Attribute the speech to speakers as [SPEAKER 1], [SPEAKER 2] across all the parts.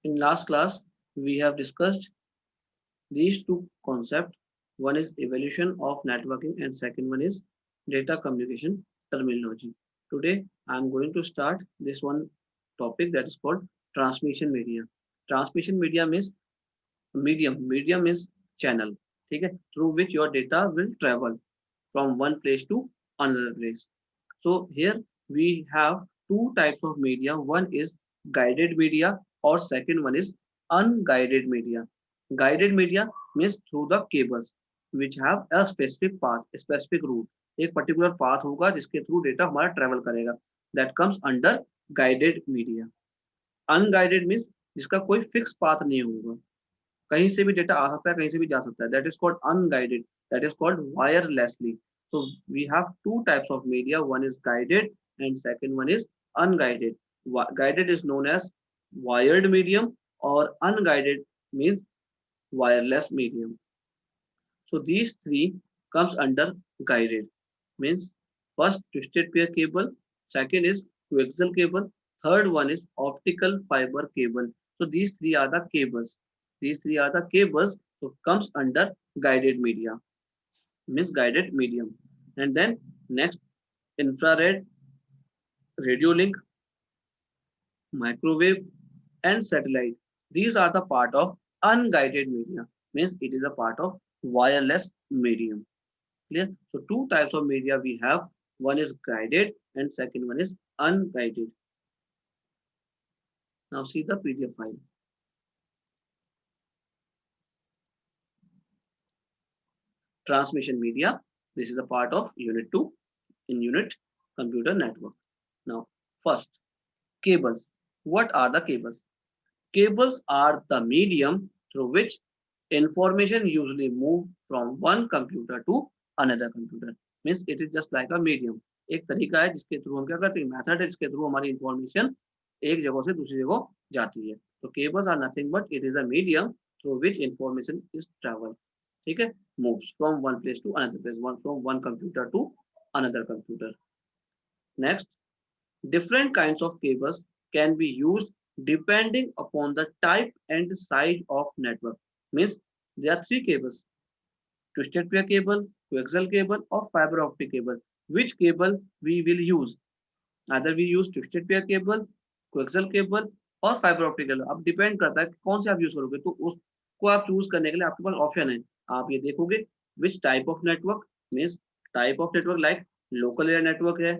[SPEAKER 1] In last class, we have discussed these two concepts. One is evolution of networking and second one is data communication terminology. Today, I am going to start this one topic that is called transmission media. Transmission media means medium is channel, ठीक है, through which your data will travel from one place to another place. So here we have two types of media. One is guided media or second one is unguided media. Guided media means through the cables which have a specific path, a specific route, एक particular path होगा जिसके through data हमारा travel करेगा. That comes under guided media. Unguided means जिसका कोई fix path नहीं होगा, कहीं से भी डेटा आ सकता है, कहीं से भी जा सकता है. That is called unguided. That is called wirelessly. So we have two types of media. One is guided and second one is unguided. Guided is known as wired medium or unguided means wireless medium. So these three comes under guided. Means first twisted pair cable, second is coaxial cable, third one is optical fiber cable. So these three are the cables. These three are the cables. So comes under guided media, means guided medium. And then next infrared, radio link, microwave, and satellite. These are the part of unguided media. Means it is a part of wireless medium. Clear? So two types of media we have. One is guided and second one is unguided. Now see the PDF file. Transmission media. This is a part of unit 2 in unit computer network. Now first, cables. What are the cables? Cables are the medium through which information usually move from one computer to another computer. Means it is just like a medium. एक तरीका है जिसके through हम क्या करते हैं, method है जिसके थ्रू हमारी इंफॉर्मेशन एक जगह से दूसरी जगह जाती है. तो cables are nothing but it is a medium through which information is travel. ठीक है, moves from one place to another place, one from one computer to another computer. Next, different kinds of cables can be used depending upon the type and size of network. Means there are three cables: twisted pair cable, coaxial cable, or fiber optic cable. Which cable we will use? Either we use twisted pair cable, coaxial cable, और fibre optic cable. अब depend करता है कि कौन से आप use करोगे. तो उसको आप चूज करने के लिए आपके पास ऑप्शन है. आप ये देखोगे which type of network. Means type of network like local area network है,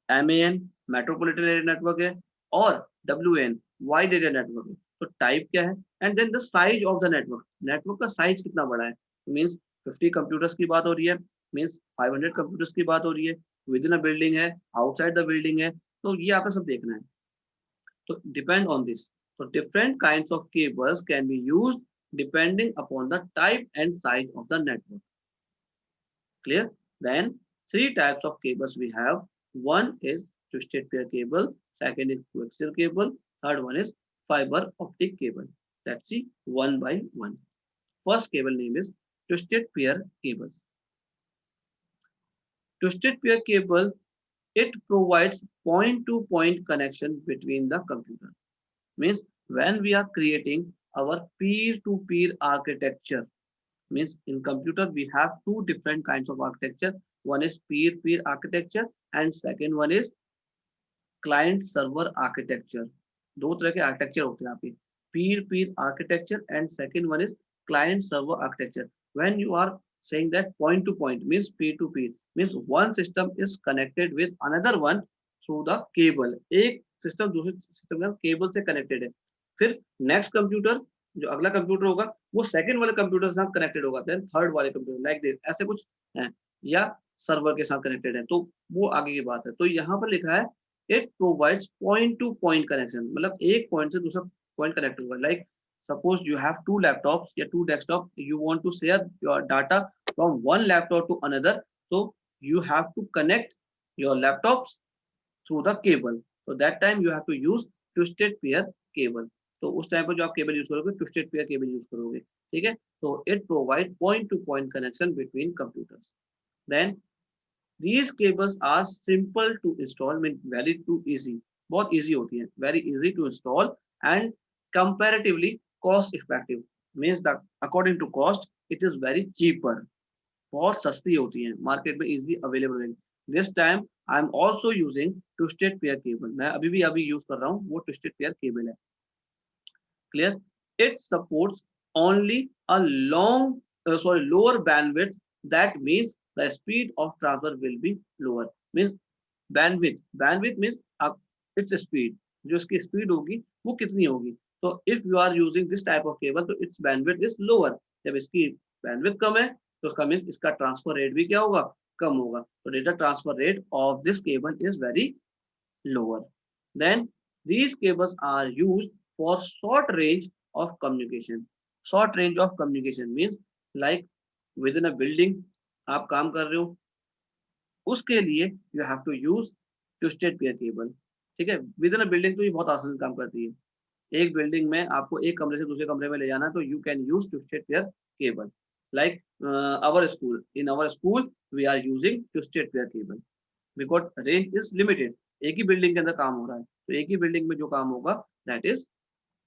[SPEAKER 1] MAN मेट्रोपॉलिटन एरिया नेटवर्क है, और WAN वाइड एरिया नेटवर्क है. तो टाइप क्या है and then the size of the network. Network का साइज कितना बड़ा है. मीन्स 50 कंप्यूटर्स की बात हो रही है, मीन्स 500 कंप्यूटर्स की बात हो रही है, विद इन अ बिल्डिंग है, आउटसाइड द बिल्डिंग है. तो ये आपको सब देखना है. तो डिपेंड ऑन दिस. तो different kinds of cables can be used depending upon the type and size of the network. Clear? Then three types of cables we have. One is twisted pair cable, second is coaxial cable, third one is fiber optic cable. Let's see one by one. First cable name is twisted pair cables. Twisted pair cable, it provides point-to-point connection between the computer. Means when we are creating our peer-to-peer architecture, means in computer we have two different kinds of architecture. One is peer-peer architecture and second one is client server architecture. दो तरह के architecture होते हैं यहाँ पे, peer-peer architecture and second one is client server architecture. When you are saying that point to point means peer to peer, means one system is connected with another one through the cable. एक system दूसरे system का cable से connected है. फिर next computer, जो अगला computer होगा वो सेकंड वाले कंप्यूटर के साथ कनेक्टेड होगा, देन थर्ड वाले कंप्यूटर लाइक दिस, ऐसे कुछ है, या सर्वर के साथ कनेक्टेड है. तो वो आगे की बात है. तो यहाँ पर लिखा है it provides point to point connection, मतलब एक पॉइंट से दूसरा पॉइंट कनेक्ट होगा. Like suppose you have two laptops या two desktop, you want to share your data from one laptop to another, so you have to connect your laptops through the cable. So that time you have to use twisted pair cable. तो उस time पर जो आप cable use करोगे twisted pair cable use करोगे. ठीक है, तो it provide point to point connection between computers. Then these cables are simple to install, mean very too easy, बहुत easy होती है, very easy to install and comparatively cost effective, means that according to cost it is very cheaper, बहुत सस्ती होती है, market में easily available है. This time I am also using twisted pair cable, मैं अभी यूज कर रहा हूँ वो ट्विस्टेड पेयर केबल है. Clear. It supports only a long lower bandwidth, that means the speed of transfer will be lower. Means bandwidth means its speed, जो इसकी speed होगी वो कितनी होगी. तो if you are using this type of cable तो its bandwidth is lower. जब इसकी बैंडविड्थ कम है तो उसका मीन्स इसका ट्रांसफर रेट भी क्या होगा, कम होगा. तो data transfer rate of this cable is very lower. Then these cables are used for short range of communication. Short range of communication means like within a building आप काम कर रहे हो, उसके लिए you have to use twisted pair cable. ठीक है, within a building तो ये बहुत आसान काम करती है. एक बिल्डिंग में आपको एक कमरे से दूसरे कमरे में ले जाना है तो you can use twisted pair cable. Like our school, in our school we are using twisted pair cable because range is limited. एक ही बिल्डिंग के अंदर काम हो रहा है तो एक ही बिल्डिंग में जो काम होगा that is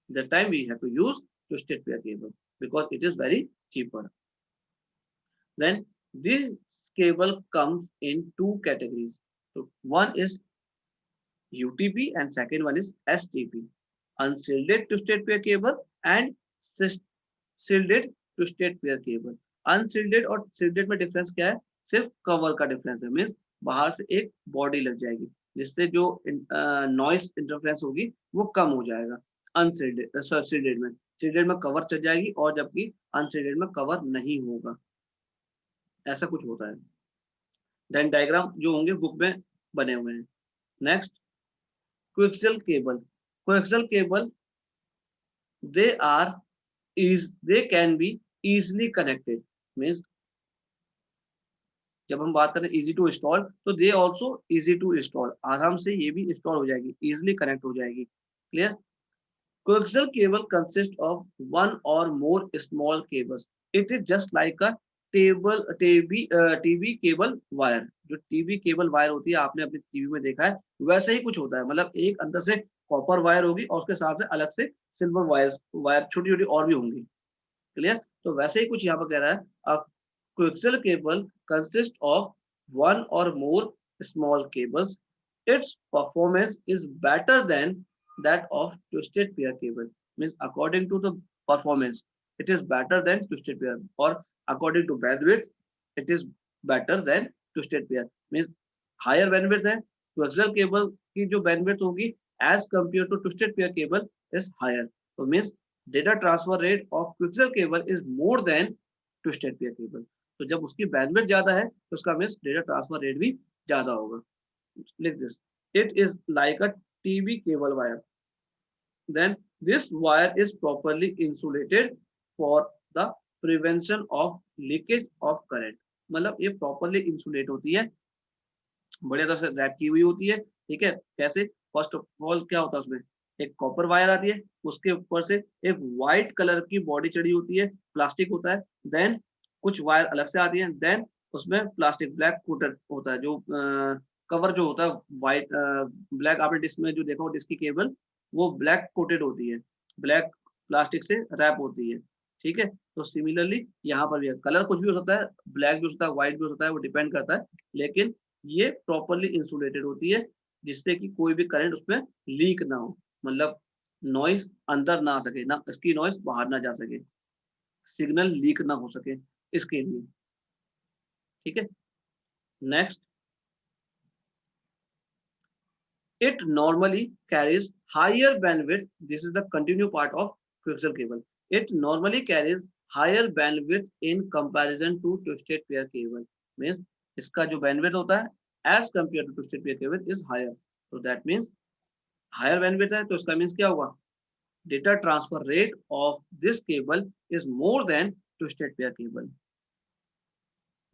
[SPEAKER 1] the time we have to use twisted pair cable because it is very cheaper. Then this cable comes in two categories. So one is UTP and second one is STP, unshielded twisted pair cable and shielded twisted pair cable. Unshielded और shielded में difference क्या है, सिर्फ cover का difference है. Means बाहर से एक बॉडी लग जाएगी जिससे जो नॉइस इंटरफेरेंस होगी वो कम हो जाएगा. अनशील्डेड शील्डेड में कवर चल जाएगी और जबकि अनशील्डेड में कवर नहीं होगा, ऐसा कुछ होता है. देन डायग्राम जो होंगे बुक में बने हुए हैं. Next coaxial cable. Coaxial cable, they can be easily connected. Means जब हम बात करें easy to install तो they also easy to install, आराम से ये भी इंस्टॉल हो जाएगी, easily connect हो जाएगी. Clear? Coaxial cable consists of one or more small cables. It is just like a TV cable wire. जो टीवी केबल वायर होती है आपने अपने टीवी में देखा है वैसा ही कुछ होता है. मतलब एक अंदर से कॉपर वायर होगी और उसके साथ से अलग से सिल्वर वायर छोटी छोटी और भी होंगी. क्लियर. तो वैसे ही कुछ यहाँ पर कह रहा है. A coaxial cable consist of one or more small cables. Its performance is better than that of twisted pair cable. Means according to the performance it is better than twisted pair, or according to bandwidth it is better than twisted pair. means higher bandwidth है coaxial cable की जो bandwidth होगी as compared to twisted pair cable is higher. so means data transfer rate of coaxial cable is more than twisted pair cable. तो जब उसकी bandwidth ज्यादा है तो उसका means data transfer rate भी ज्यादा होगा. लिख this. it is like a TV cable wire. then this wire is properly insulated for the prevention of leakage of current. मतलब ये प्रॉपरली इंसुलेट होती है, बढ़िया तरह से रैप की हुई होती है. ठीक है, कैसे? फर्स्ट ऑफ ऑल क्या होता है उसमें एक कॉपर वायर आती है, उसके ऊपर से एक व्हाइट कलर की बॉडी चढ़ी होती है, प्लास्टिक होता है. देन कुछ वायर अलग से आती है, देन उसमें प्लास्टिक ब्लैक कोटेड होता है. जो कवर जो होता है व्हाइट ब्लैक, आपने डिस्क में जो देखा हो डिस्क की केबल वो ब्लैक कोटेड होती है, ब्लैक प्लास्टिक से रैप होती है. ठीक है, तो सिमिलरली यहाँ पर भी कलर कुछ भी हो सकता है, ब्लैक भी हो सकता है, व्हाइट भी हो सकता है, वो डिपेंड करता है. लेकिन ये प्रॉपरली इंसुलेटेड होती है जिससे कि कोई भी करंट उसमें लीक ना हो. मतलब नॉइज अंदर ना आ सके, ना इसकी नॉइज बाहर ना जा सके, सिग्नल लीक ना हो सके, इसके लिए. ठीक है. Next, it normally carries higher bandwidth. This is the continued part of coaxial cable. It normally carries higher bandwidth in comparison to twisted pair cable. Means इसका जो bandwidth होता है as compared to twisted pair cable is higher. So that means higher bandwidth है तो इसका means क्या होगा, data transfer rate of this cable is more than twisted pair cable.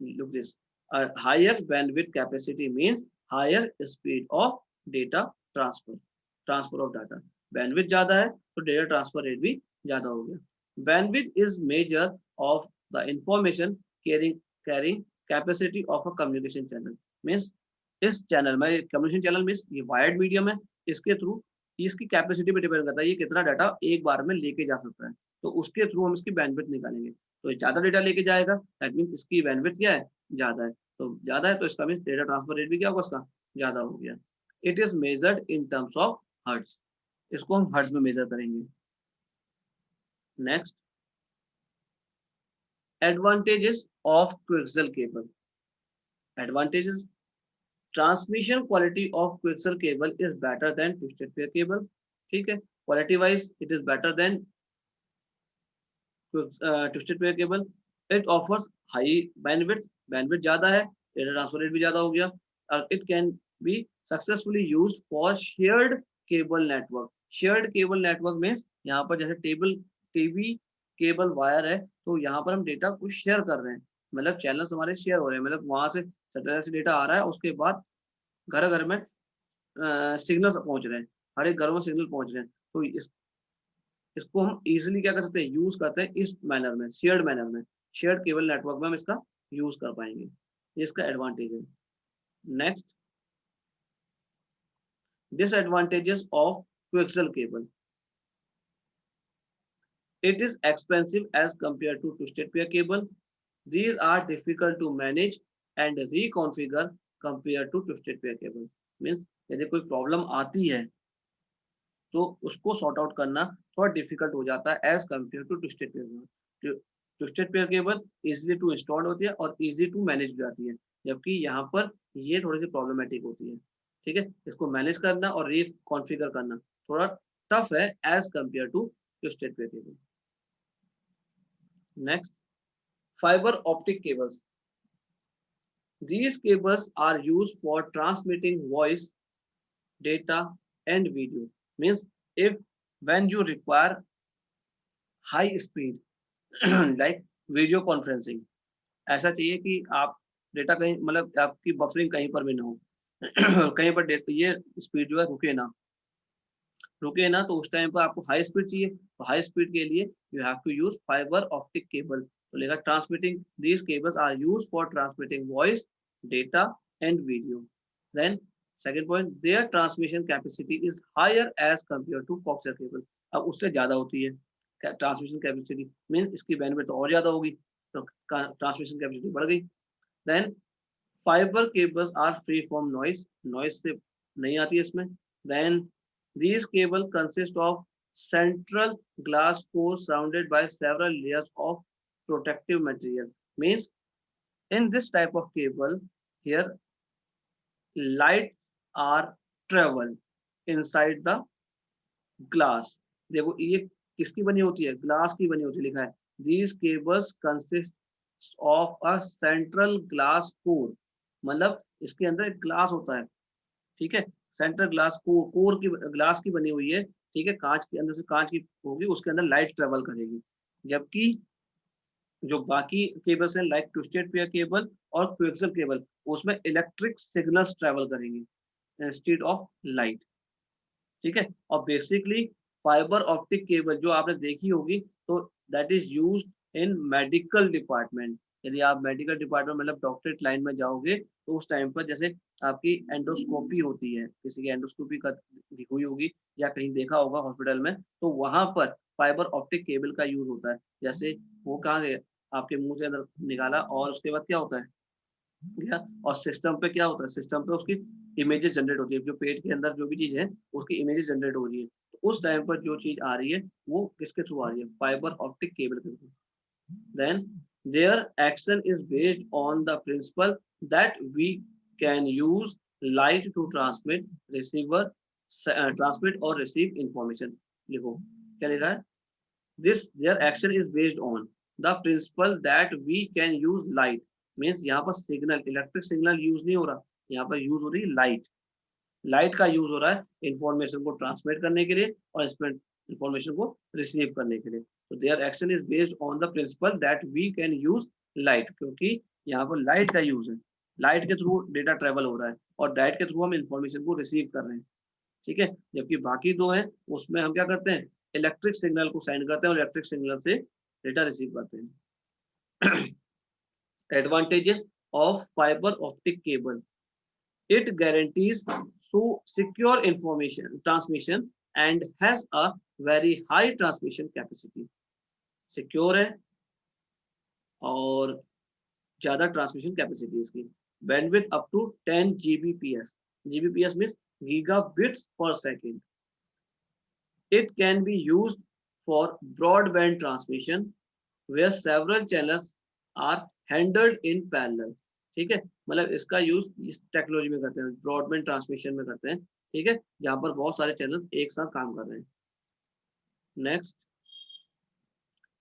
[SPEAKER 1] Look this. A higher bandwidth capacity means higher speed of data transfer of data. Bandwidth ज्यादा है तो data transfer rate भी ज्यादा हो गया. Bandwidth is measure of the information carrying capacity of a communication channel. Means इस channel में communication channel means ये वायर्ड मीडियम है, इसके थ्रू इसकी कैपेसिटी पे डिपेंड करता है, ये कितना डाटा एक बार में लेके जा सकता है, तो उसके थ्रू हम इसकी बैंडविड्थ निकालेंगे। तो ज्यादा डेटा लेके जाएगा, दैट मीन्स इसकी बैंडविड्थ क्या है, ज्यादा है। तो ज्यादा है तो इसका मीन्स डेटा ट्रांसफर रेट भी क्या होगा उसका, ज्यादा हो गया। It is measured in terms of hertz, इसको हम हर्ट्ज में मेजर करेंगे। Next, advantages of coaxial cable. Advantages, transmission quality of coaxial cable is better then twisted pair cable. ठीक है, quality wise it is better then twisted pair cable. It offers high bandwidth, bandwidth ज्यादा है, data transfer rate भी ज्यादा हो गया। और it can be successfully used for shared cable network. Shared cable network में यहाँ पर जैसे टेबल टीवी केबल वायर है, तो यहाँ पर हम डेटा कुछ शेयर कर रहे हैं, मतलब चैनल्स हमारे शेयर हो रहे हैं, मतलब वहां से सैटेलाइट से डेटा आ रहा है, उसके बाद घर घर में सिग्नल पहुंच रहे हैं, हर एक घरों में सिग्नल पहुंच रहे हैं। तो इसको हम इजीली क्या कर सकते हैं, यूज करते हैं इस मैनर में, शेयर्ड मैनर में, शेयर्ड केबल नेटवर्क में हम इसका यूज कर पाएंगे, ये इसका एडवांटेज है। Next, disadvantages of coaxial cable. It is expensive as compare to twisted pair cable. These are difficult to manage and reconfigure compared to twisted pair cable. Means यदि कोई प्रॉब्लम आती है तो उसको सॉर्ट आउट करना थोड़ा difficult हो जाता है as compare to twisted pair cable. Twisted pair cable easily to install होती है और इजी टू मैनेज भी आती है, जबकि यहाँ पर ये थोड़ी सी प्रॉब्लमेटिक होती है। ठीक है, इसको मैनेज करना और रिकॉन्फ़िगर करना थोड़ा टफ है as compare to twisted pair cable. Next, fibre optic cables. These cables are used for transmitting voice, data, and video. Means if when you require high speed like video conferencing, ऐसा चाहिए कि आप data कहीं मतलब आपकी buffering कहीं पर भी ना हो कहीं पर ये स्पीड जो है रुके ना, तो उस टाइम पर आपको हाई स्पीड चाहिए, तो हाई स्पीड के लिए you have to use fibre optic cable. तो लेगा transmitting, these cables are use for transmitting voice, data and video. Then second point, their transmission capacity is higher as compare to coaxial cable. अब उससे ज्यादा होती है transmission capacity, mean इसकी bandwidth और ज्यादा होगी, तो ट्रांसमिशन कैपेसिटी बढ़ गई। Then fibre cables are free from noise, noise से नहीं आती है इसमें। Then these cable consist of central glass core surrounded by several layers of protective material. Means in this type of cable, here lights are travel inside the glass. देखो ये किसकी बनी होती है, ग्लास की बनी होती है, लिखा है these cables consist of a central glass core, मतलब इसके अंदर एक ग्लास होता है। ठीक है, सेंटर ग्लास कोर की ग्लास की बनी हुई है। ठीक है, कांच के अंदर से कांच की होगी, उसके अंदर लाइट ट्रेवल करेगी। जबकि जो बाकी केबल्स हैं लाइक ट्विस्टेड पेयर केबल और कोएक्सियल केबल, उसमें इलेक्ट्रिक सिग्नल्स ट्रेवल करेंगे इंस्टेड ऑफ लाइट। ठीक है, और बेसिकली फाइबर ऑप्टिक केबल जो आपने देखी होगी, तो that is used in medical department. यदि आप मेडिकल डिपार्टमेंट मतलब डॉक्टरेट लाइन में जाओगे, तो उस टाइम पर जैसे आपकी एंडोस्कोपी होती है, किसी की एंडोस्कोपी का हुई होगी या कहीं देखा होगा हॉस्पिटल में, तो वहां पर फाइबर ऑप्टिक केबल का यूज होता है। जैसे वो कहाँ से आपके मुंह से अंदर निकाला और उसके बाद क्या होता है गया, और सिस्टम पे क्या होता है, सिस्टम पे उसकी इमेजेस जनरेट होती है, जो पेट के अंदर जो भी चीज है उसकी इमेजेस जनरेट हो रही है, तो उस टाइम पर जो चीज आ रही है वो किसके थ्रू आ रही है, फाइबर ऑप्टिक केबल के through. Then their action is based on the principle that we can use light to transmit or receive information। लिखो क्या लिखा है, this their action is based on the principle that we can use light। Means यहाँ पर signal, electric signal use नहीं हो रहा, यहाँ पर यूज हो रही लाइट, लाइट का यूज हो रहा है इंफॉर्मेशन को ट्रांसमिट करने के लिए और इंफॉर्मेशन को रिसीव करने के लिए। तो their action is based on the principle that we can use light, क्योंकि यहाँ पर लाइट का यूज है, लाइट के थ्रू डेटा ट्रेवल हो रहा है और लाइट के थ्रू हम इंफॉर्मेशन को रिसीव कर रहे हैं। ठीक है, जबकि बाकी दो हैं उसमें हम क्या करते हैं, इलेक्ट्रिक सिग्नल को सेंड करते हैं और इलेक्ट्रिक सिग्नल से डेटा रिसीव करते हैं। Advantages of fibre optic cable, it guarantees so secure information transmission and has a very high transmission capacity. Secure है और ज्यादा ट्रांसमिशन कैपेसिटी इसकी. Bandwidth up to 10 Gbps. Gbps means gigabits per second. It can be used for broadband transmission where several channels are handled in parallel. ठीक है, मतलब इसका use इस technology में करते हैं, ब्रॉडबैंड ट्रांसमिशन में करते हैं. ठीक है, जहां पर बहुत सारे चैनल्स एक साथ काम कर रहे हैं. Next,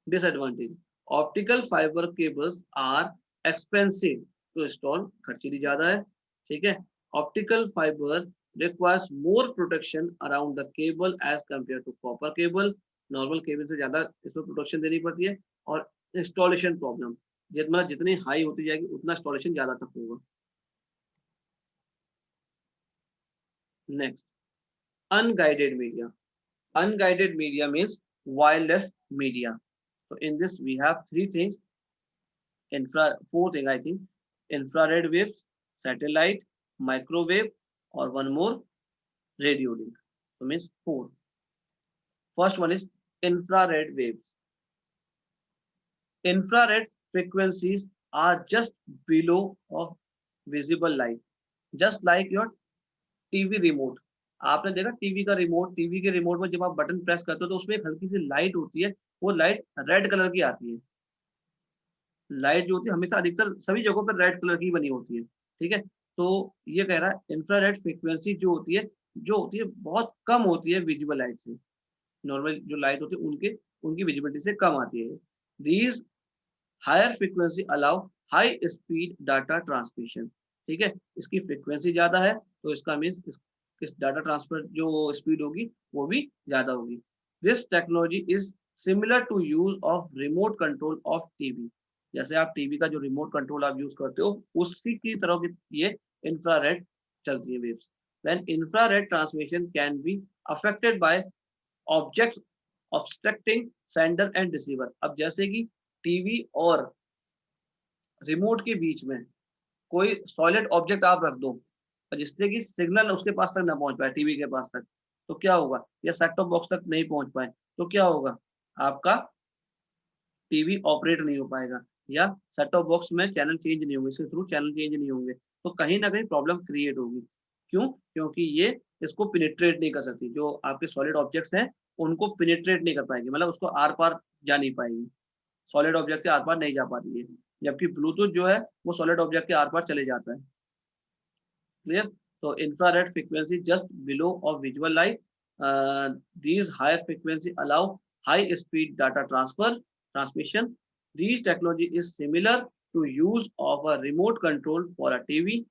[SPEAKER 1] disadvantage. Optical fibre cables are expensive to install. खर्चीली ज्यादा है. ठीक है, optical fibre requires more protection around the cable as compared to copper cable. Normal cable से ज्यादा इसमें प्रोटेक्शन देनी पड़ती है. और इंस्टॉलेशन प्रॉब्लम, जितनी हाई होती जाएगी उतना इंस्टॉलेशन ज्यादा टफ होगा. Next, unguided media. Unguided media means wireless media. So in this we have three things, four things I think: infrared waves, satellite, microwave, or one more, radio link. So means four. First one is infrared waves. Infrared frequencies are just below of visible light, just like your TV remote. आपने देखा TV का remote, TV के remote में जब आप button press करते हो तो उसमें एक हल्की सी लाइट होती है. वो लाइट रेड कलर की आती है. लाइट जो होती है हमेशा अधिकतर सभी जगहों पर रेड कलर की बनी होती है. ठीक है, तो ये कह रहा है इंफ्रारेड फ्रीक्वेंसी जो होती है बहुत कम होती है विजिबल लाइट से. नॉर्मल जो लाइट होती है उनकी विजिबिलिटी से कम आती है. These higher frequency allow high speed data transmission. ठीक है, इसकी फ्रीक्वेंसी ज्यादा है तो इसका मीन्स इस डाटा ट्रांसफर जो स्पीड होगी वो भी ज्यादा होगी. This technology is similar to use of remote control of TV. जैसे आप टीवी का जो रिमोट कंट्रोल आप यूज करते हो उसकी की तरह की ये इंफ्रारेड चलती है waves. Then infrared transmission can be affected by object obstructing sender and receiver. अब जैसे कि टीवी और रिमोट के बीच में कोई सॉलिड ऑब्जेक्ट आप रख दो और जिससे कि सिग्नल उसके पास तक ना पहुंच पाए, टीवी के पास तक, तो क्या होगा, या सेट टॉप बॉक्स तक नहीं पहुंच पाए तो क्या होगा, आपका टीवी ऑपरेट नहीं हो पाएगा या सेट टॉप बॉक्स में चैनल चेंज नहीं होंगे, इसके थ्रू चैनल चेंज नहीं होंगे. तो कहीं ना कहीं प्रॉब्लम क्रिएट होगी. क्यों? क्योंकि ये इसको पिनिट्रेट नहीं कर सकती. जो आपके सॉलिड ऑब्जेक्ट्स हैं उनको पिनिट्रेट नहीं कर पाएगी, मतलब उसको आर पार जा नहीं पाएगी. सॉलिड ऑब्जेक्ट के आर पार नहीं जा पाती है. जबकि ब्लूटूथ जो है वो सॉलिड ऑब्जेक्ट के आर पार चले जाता है. क्लियर? तो infrared frequency just below of visual light. these higher frequency allow high speed data transmission. These technology is similar to use of a remote control for a TV,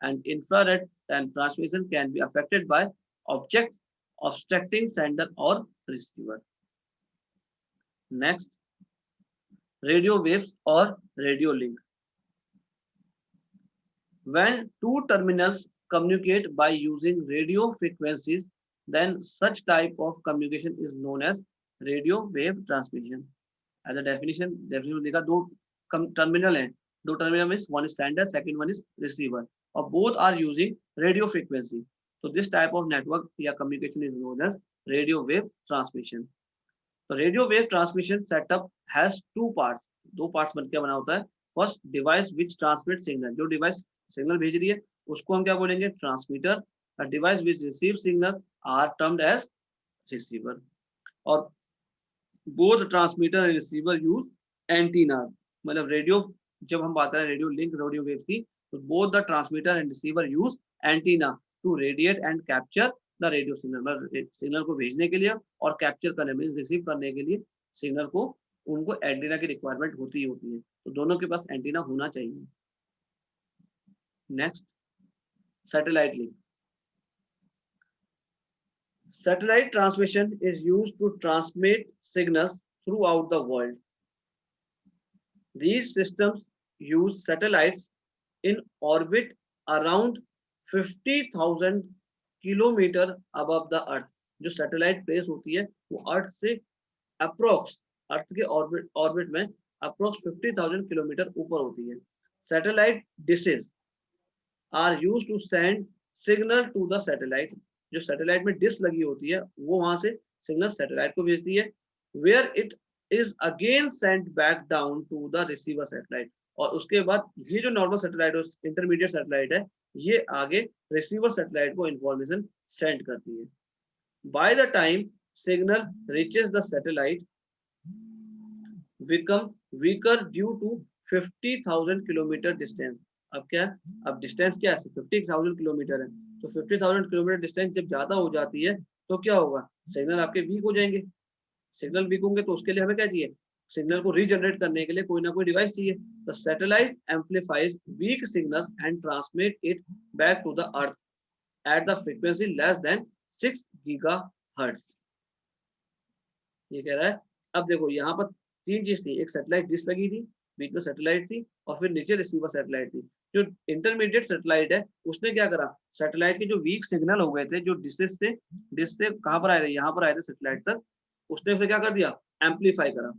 [SPEAKER 1] and infrared and transmission can be affected by objects obstructing sender or receiver. Next, radio waves or radio link. When two terminals communicate by using radio frequencies, then such type of communication is known as radio wave transmission. As a definition देखा, दो terminal हैं. दो terminal means one is sender, second one is receiver, और both are using radio frequency. तो this type of network या communication is known as radio wave transmission. तो radio wave transmission setup has two parts. दो parts बनकर बना होता है. First, device which transmit signal. जो डिवाइस सिग्नल भेज रही है उसको हम क्या बोलेंगे, transmitter. Device which receive signal are termed as receiver. और both transmitter and receiver use antenna. मतलब रेडियो, जब हम बात करें रेडियो लिंक रेडियो वेव की, तो both the transmitter and receiver use antenna to radiate and capture the radio signal. मतलब signal को भेजने के लिए और कैप्चर करने में, रिसीव करने के लिए सिग्नल को, उनको एंटीना की रिक्वायरमेंट होती ही होती है. तो दोनों के पास एंटीना होना चाहिए. Next, satellite link. Satellite transmission is used to transmit signals throughout the world. These systems use satellites in orbit around 50,000 kilometre above the earth. जो सैटेलाइट प्लेस होती है वो अर्थ से अप्रोक्स, अर्थ के ऑर्बिट में अप्रोक्स 50,000 किलोमीटर ऊपर होती है. Satellite dishes are used to send signal to the satellite. जो सैटेलाइट में डिश लगी होती है वो वहां से सिग्नल सैटेलाइट को भेजती है, where it is again sent back down to the receiver satellite. और उसके बाद ये जो नॉर्मल सैटेलाइट है, इंटरमीडिएट सैटेलाइट है, ये आगे रिसीवर सैटेलाइट को इंफॉर्मेशन सेंड करती है। By the time signal reaches the satellite become weaker due to 50,000 kilometre distance. अब क्या है, अब डिस्टेंस क्या है, 50,000 किलोमीटर है, तो 50,000 किलोमीटर डिस्टेंस जब ज्यादा हो जाती है तो क्या होगा, सिग्नल आपके वीक हो जाएंगे। सिग्नल वीक होंगे तो उसके लिए हमें क्या चाहिए, सिग्नल को रीजनरेट करने के लिए कोई ना कोई डिवाइस चाहिए। The satellite amplifies weak signal and transmit it back to the earth at the frequency less than 6 gigahertz. ये कह रहा है, अब देखो यहाँ पर तीन चीज थी, एक सैटेलाइट डिश लगी थी, बीच में सैटेलाइट थी, और फिर नीचे रिसीवर सैटेलाइट थी। जो इंटरमीडिएट सैटेलाइट है उसने क्या करा, सैटेलाइट के जो वीक सिग्नल हो गए थे, जो डिश से कहाँ पर आए थे, यहाँ पर आए थे सैटेलाइट तक, उसने फिर क्या कर दिया, एम्पलीफाई करा।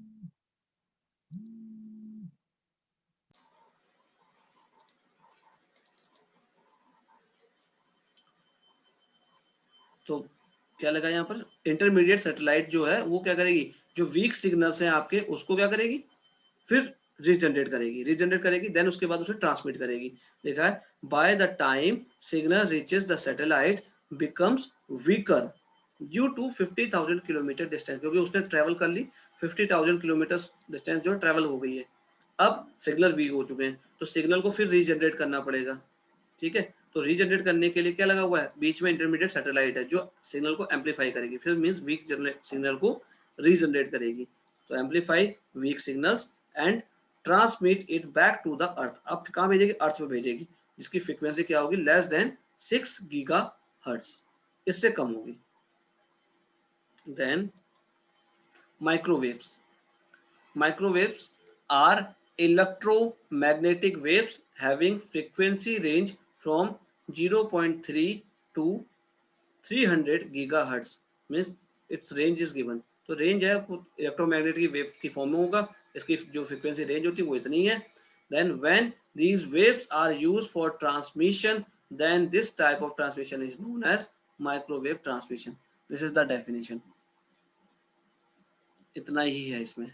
[SPEAKER 1] तो क्या लगा यहाँ पर, इंटरमीडिएट सैटेलाइट जो है वो क्या करेगी, जो वीक सिग्नल्स हैं आपके उसको क्या करेगी, फिर रीजनरेट करेगी, देन उसके बाद उसे ट्रांसमिट करेगी। देखा है, by the time signal reaches the satellite becomes weaker due to 50,000 kilometre distance, क्योंकि उसने ट्रेवल कर ली 50,000 किलोमीटर डिस्टेंस जो ट्रेवल हो गई है। अब सिग्नल वीक हो चुके हैं तो सिग्नल को फिर रीजनरेट करना पड़ेगा। ठीक है, तो रीजनरेट करने के लिए क्या लगा हुआ है, बीच में इंटरमीडिएट सैटेलाइट है जो सिग्नल को एम्पलीफाई करेगी, फिर मींस वीक सिग्नल को रीजनरेट करेगी। तो amplify weak signals and transmit it back to the earth. अब कहाँ भेजेगी, अर्थ पे भेजेगी, जिसकी फ्रीक्वेंसी क्या होगी, लेस देन 6 गीगा हर्ट्ज, इससे कम होगी। Then microwaves. Microwaves are electromagnetic waves having frequency range from 0.3 to 300 gigahertz, means its range is given। तो रेंज है इलेक्ट्रोमैग्नेटिक वेव की फॉर्म में होगा, इसकी जो फ्रीक्वेंसी रेंज होती है वो इतनी है। Then when these waves are used for transmission, then this type of transmission is known as microwave transmission। This is the definition। इतना ही है इसमें।